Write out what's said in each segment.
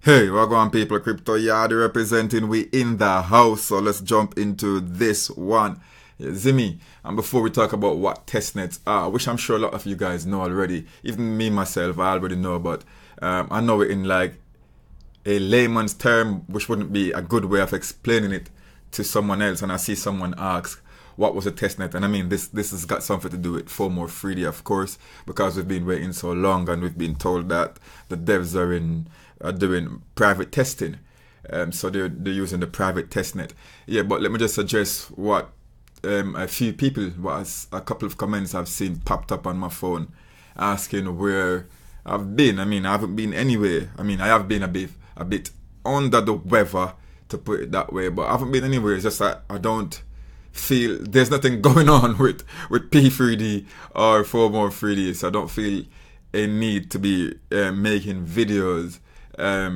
Hey, what going on, people? Crypto Yard representing, we in the house, so let's jump into this one. Zimmy, and before we talk about what testnets are, which I'm sure a lot of you guys know already, even me myself, I already know, but I know it in like a layman's term, which wouldn't be a good way of explaining it to someone else. And I see someone ask, what was a testnet? And I mean, this has got something to do with FOMO 3D, of course, because we've been waiting so long and we've been told that the devs are doing private testing. So they're using the private testnet. Yeah, but let me just address what a few people, a couple of comments I've seen popped up on my phone asking where I've been. I mean, I haven't been anywhere. I mean, I have been a bit under the weather, to put it that way, but I haven't been anywhere. It's just that I don't feel there's nothing going on with P3D or FOMO 3D, so I don't feel a need to be making videos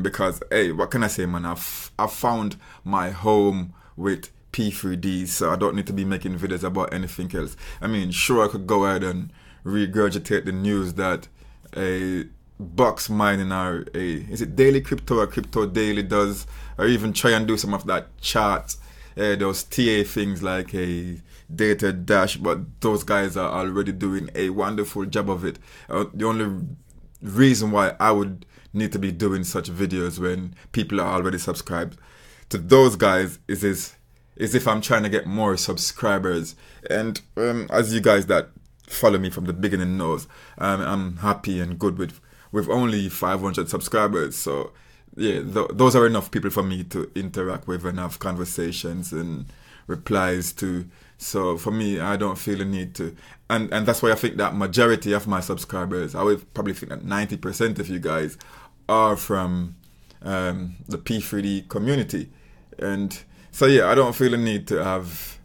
because, hey, what can I say, man? I've found my home with P3D, so I don't need to be making videos about anything else. I mean, sure, I could go ahead and regurgitate the news that a box mining or is it Daily Crypto or Crypto Daily does, or even try and do some of that chart, those TA things like a data dash, but those guys are already doing a wonderful job of it. The only reason why I would need to be doing such videos when people are already subscribed to those guys is if I'm trying to get more subscribers. And as you guys that follow me from the beginning knows, I'm happy and good with only 500 subscribers. So yeah, those are enough people for me to interact with and have conversations and replies to. So for me, I don't feel the need to, and that's why I think that majority of my subscribers, I would probably think that 90% of you guys are from the P3D community. And so yeah, I don't feel the need to have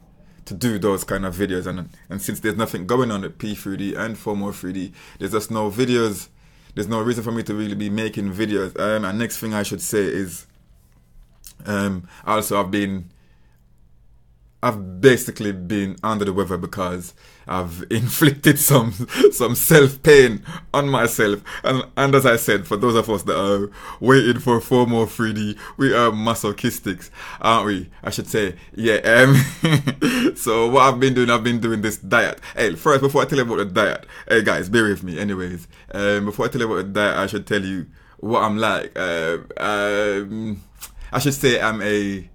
to do those kind of videos, and since there's nothing going on at P3D and FOMO 3D, there's just no videos. There's no reason for me to really be making videos. And next thing I should say is, also I've basically been under the weather because I've inflicted some self-pain on myself. And as I said, for those of us that are waiting for FOMO 3D, we are masochistics, aren't we? I should say, yeah. So what I've been doing this diet. Hey, first, before I tell you about the diet, hey guys, bear with me anyways. Before I tell you about the diet, I should tell you what I'm like. I should say I'm a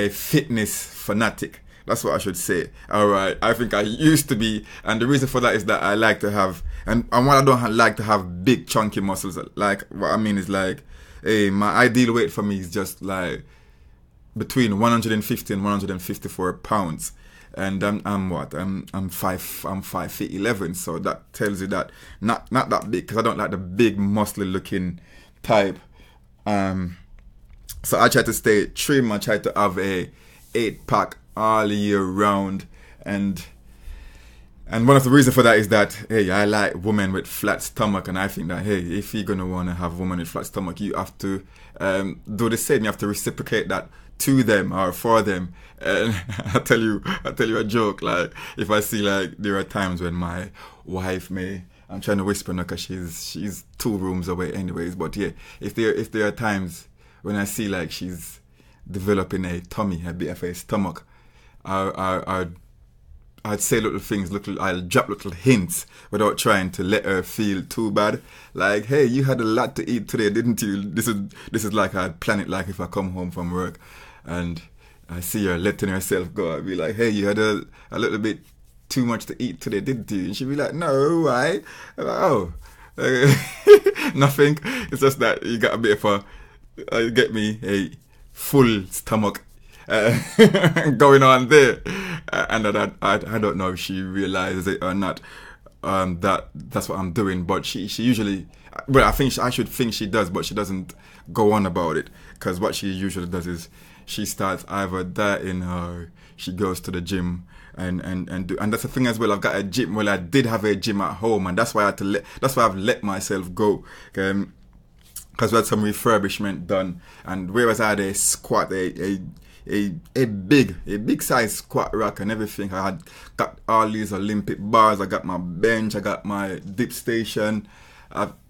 fitness fanatic. That's what I should say. Alright, I think I used to be, and the reason for that is that I like to have, and while I don't like to have big chunky muscles, like what I mean is like, my ideal weight for me is just like between 150 and 154 pounds. And I'm 5 feet 11, so that tells you that not that big, because I don't like the big muscly looking type. So I try to stay trim. I try to have a 8-pack all year round, and one of the reasons for that is that, hey, I like women with flat stomach, and I think that, hey, if you're gonna want to have women with flat stomach, you have to do the same. You have to reciprocate that to them or for them. And I tell you a joke. Like, if I see, like, there are times when my wife I'm trying to whisper now because she's 2 rooms away anyways, but yeah, if there are times when I see like she's developing a tummy, a bit of a stomach, I'd say little things, I'll drop little hints without trying to let her feel too bad. Like, hey, you had a lot to eat today, didn't you? This is like I'd plan it like if I come home from work and I see her letting herself go. I'd be like, hey, you had a little bit too much to eat today, didn't you? And she'd be like, no, why? I'm like, oh, nothing. It's just that you got a bit of get me a full stomach going on there, and I don't know if she realizes it or not. That's what I'm doing, but she usually, well, I should think she does, but she doesn't go on about it, because what she usually does is she starts either dieting or she goes to the gym and that's the thing as well. I've got a gym. Well, I did have a gym at home, and that's why I've let myself go. Because we had some refurbishment done, and whereas I had a squat, a big size squat rack and everything, I had got all these Olympic bars, I got my bench, I got my dip station,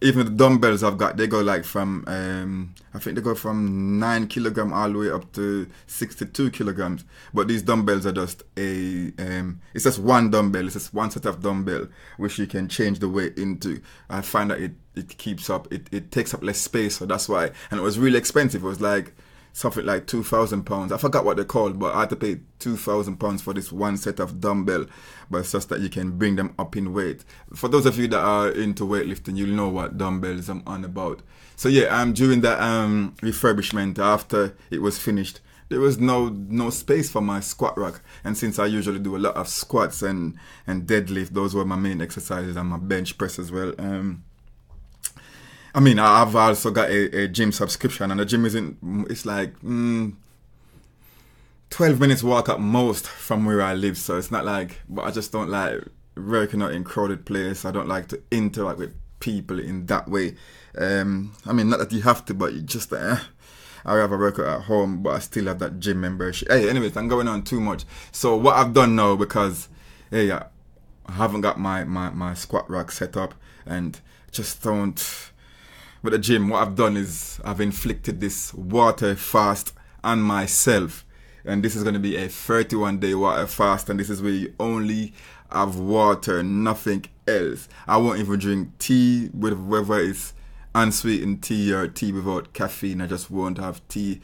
Even the dumbbells I've got, they go like from I think they go from 9 kilogram all the way up to 62 kilograms. But these dumbbells are just it's just one dumbbell. It's just one set of dumbbell which you can change the weight into. I find that it keeps up. It takes up less space, so that's why. And it was really expensive. It was like something like £2,000. I forgot what they're called, but I had to pay £2,000 for this one set of dumbbell. But it's just that you can bring them up in weight. For those of you that are into weightlifting, you'll know what dumbbells I'm on about. So yeah, during that refurbishment, after it was finished, there was no space for my squat rack. And since I usually do a lot of squats and deadlift, those were my main exercises, and my bench press as well. I mean, I've also got a gym subscription, and the gym it's like 12 minutes walk at most from where I live, so it's not like, but I just don't like working out in crowded place. I don't like to interact with people in that way. I mean, not that you have to, but you just, I rather work out at home, but I still have that gym membership. Hey, anyways, I'm going on too much. So what I've done now, because, hey, I haven't got my squat rack set up, and just don't... With the gym, what I've done is I've inflicted this water fast on myself. And this is going to be a 31-day water fast. And this is where you only have water, nothing else. I won't even drink tea, with whether it's unsweetened tea or tea without caffeine. I just won't have tea.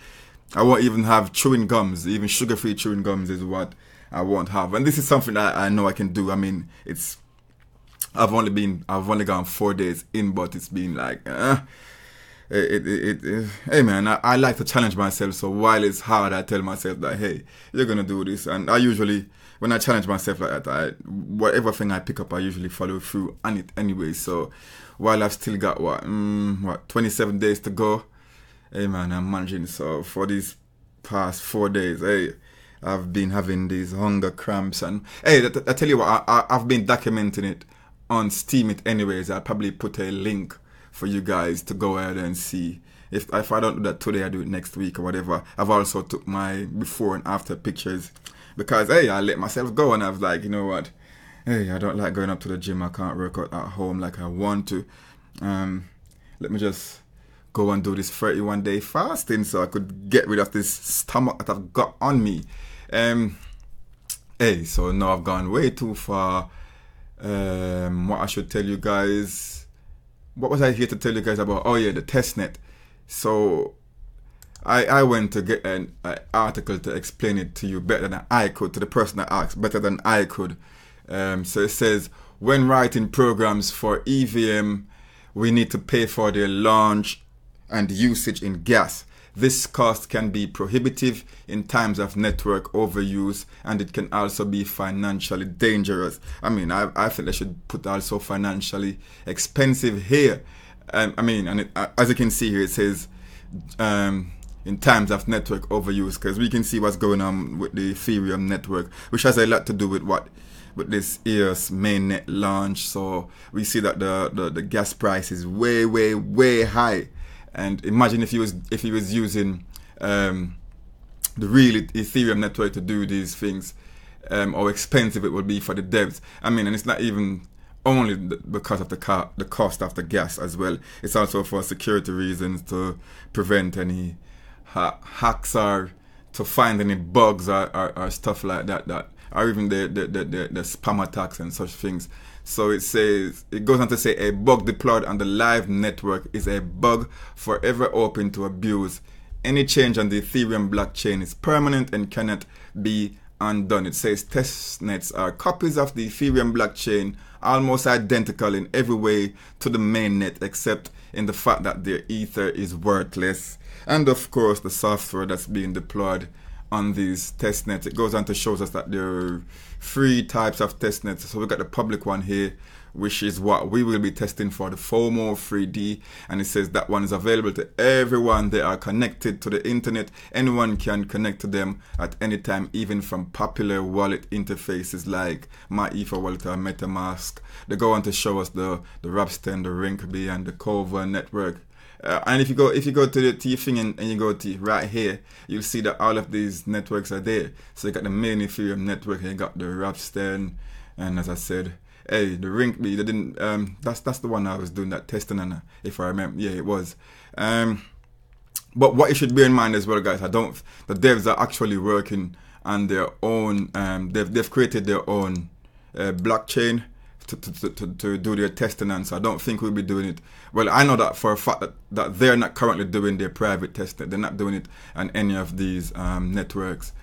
I won't even have chewing gums. Even sugar-free chewing gums is what I won't have. And this is something that I know I can do. I mean, I've only gone 4 days in, but it's been like, hey man, I like to challenge myself. So while it's hard, I tell myself that, hey, you're gonna do this. And I usually, when I challenge myself like that, whatever thing I pick up, I usually follow through on it anyway. So while I've still got 27 days to go, hey man, I'm managing. So for these past 4 days, hey, I've been having these hunger cramps, and hey, I tell you what, I've been documenting it on Steam it anyways. I'll probably put a link for you guys to go ahead and see. If I don't do that today, I do it next week or whatever. I've also took my before and after pictures, because hey, I let myself go, and I was like, you know what, hey, I don't like going up to the gym. I can't work out at home like I want to. Let me just go and do this 31-day fasting so I could get rid of this stomach that I've got on me. Hey, so now I've gone way too far. What I should tell you guys, what was I here to tell you guys about? Oh yeah, the testnet. So I went to get an article to explain it to you better than I could, to the person that asked, better than I could. So it says, when writing programs for EVM, we need to pay for their launch and usage in gas. This cost can be prohibitive in times of network overuse, and it can also be financially dangerous. I mean, I think they should put also financially expensive here. As you can see here, it says in times of network overuse, because we can see what's going on with the Ethereum network, which has a lot to do with this EOS mainnet launch. So we see that the gas price is way high. And imagine if he was using the real Ethereum network to do these things, how expensive it would be for the devs. I mean, and it's not even only because of the cost of the gas as well. It's also for security reasons, to prevent any hacks or to find any bugs or stuff like that, or even the spam attacks and such things. So it goes on to say, a bug deployed on the live network is a bug forever open to abuse. Any change on the Ethereum blockchain is permanent and cannot be undone. It says testnets are copies of the Ethereum blockchain, almost identical in every way to the mainnet, except in the fact that their ether is worthless. And of course, the software that's being deployed on these testnets. It goes on to show us that there are 3 types of testnets. So we've got the public one here, which is what we will be testing for, the FOMO 3D. And it says that one is available to everyone. They are connected to the internet. Anyone can connect to them at any time, even from popular wallet interfaces like MyEtherWallet or MetaMask. They go on to show us the Rapstan, the Rinkeby, and the Cova network. And if you go to the T thing and you go to right here, you'll see that all of these networks are there. So you got the main Ethereum network, and you got the Rapstan, and as I said, hey, the Rink B, they didn't. That's the one I was doing that testing on, if I remember. Yeah, it was. But what you should bear in mind as well, guys, the devs are actually working on their own. They've created their own blockchain to do their testing on. So I don't think we'll be doing it. Well, I know that for a fact that they're not currently doing their private testing. They're not doing it on any of these networks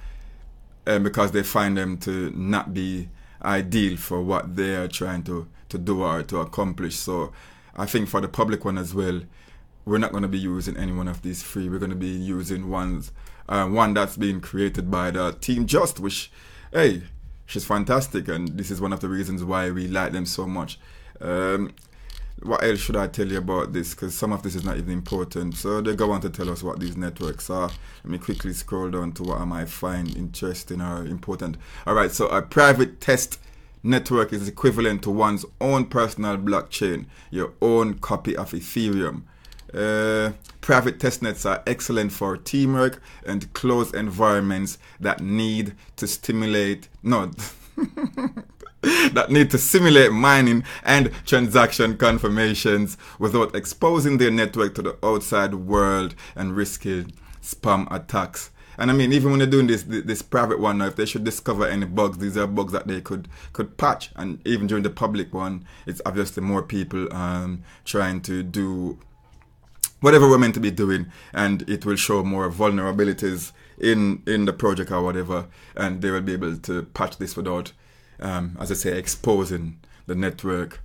because they find them to not be ideal for what they are trying to do or to accomplish. So I think for the public one as well, we're not going to be using any one of these free. We're going to be using one that's being created by the Team Just, which, hey, she's fantastic, and this is one of the reasons why we like them so much. What else should I tell you about this? Because some of this is not even important. So they go on to tell us what these networks are. Let me quickly scroll down to what I might find interesting or important. All right, so a private test network is equivalent to one's own personal blockchain, your own copy of Ethereum. Private testnets are excellent for teamwork and closed environments that need to simulate mining and transaction confirmations without exposing their network to the outside world and risking spam attacks. And I mean, even when they're doing this private one now, if they should discover any bugs, these are bugs that they could patch. And even during the public one, it's obviously more people trying to do whatever we're meant to be doing, and it will show more vulnerabilities in the project or whatever, and they will be able to patch this without, as I say, exposing the network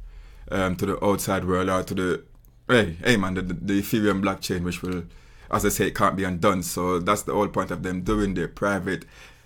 to the outside world or to the the Ethereum blockchain, which will, as I say, it can't be undone. So that's the whole point of them doing their private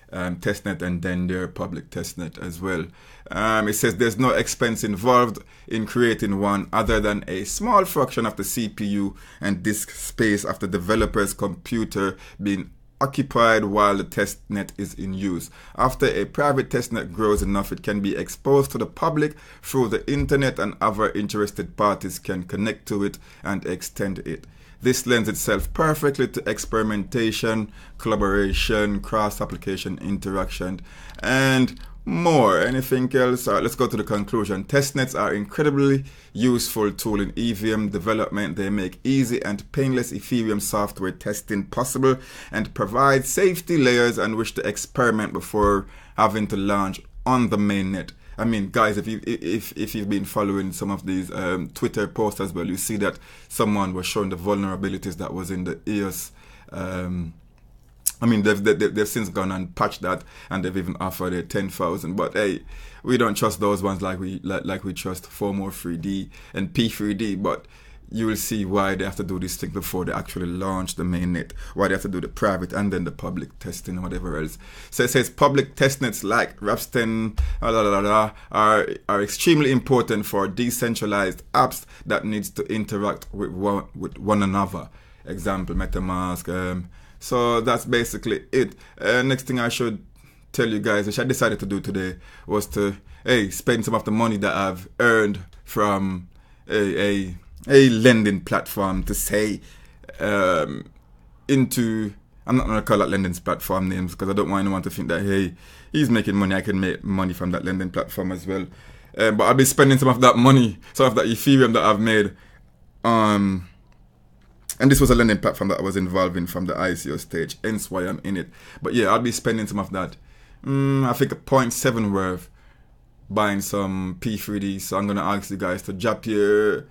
testnet and then their public testnet as well. It says there's no expense involved in creating one other than a small fraction of the CPU and disk space of the developer's computer being occupied while the testnet is in use. After a private testnet grows enough, it can be exposed to the public through the internet, and other interested parties can connect to it and extend it. This lends itself perfectly to experimentation, collaboration, cross-application interaction, and more. Anything else? All right, let's go to the conclusion. Testnets are incredibly useful tool in EVM development. They make easy and painless Ethereum software testing possible and provide safety layers on which to experiment before having to launch on the mainnet. I mean, guys, if you've been following some of these Twitter posts as well, you see that someone was showing the vulnerabilities that was in the EOS. I mean, they've since gone and patched that, and they've even offered a 10,000. But hey, we don't trust those ones like we trust FOMO 3D and P3D. But you will see why they have to do this thing before they actually launch the mainnet, why they have to do the private and then the public testing and whatever else. So it says public testnets like Rapston are extremely important for decentralized apps that needs to interact with one another. Example, MetaMask. So that's basically it. Next thing I should tell you guys, which I decided to do today, was to spend some of the money that I've earned from a lending platform to say into, I'm not going to call that lending platform names because I don't want anyone to think that, hey, he's making money, I can make money from that lending platform as well. But I'll be spending some of that money, some of that Ethereum that I've made. And this was a lending platform that I was involved in from the ICO stage, hence why I'm in it. But yeah, I'll be spending some of that. I think a 0.7 worth buying some P3D. So I'm going to ask you guys to drop your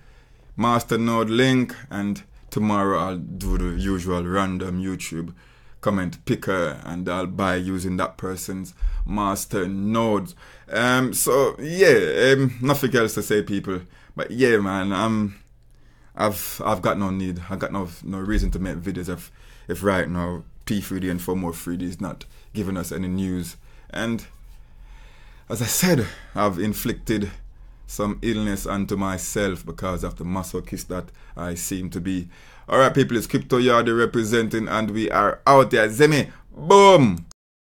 Masternode link, and tomorrow I'll do the usual random YouTube comment picker, and I'll buy using that person's Masternodes. So yeah, nothing else to say, people. But yeah, man, I've got no need. I got no reason to make videos if right now P3D and FOMO 3D is not giving us any news. And as I said, I've inflicted some illness onto myself because of the masochist that I seem to be. Alright, people, it's Crypto Yardy representing, and we are out there. Zemi, boom!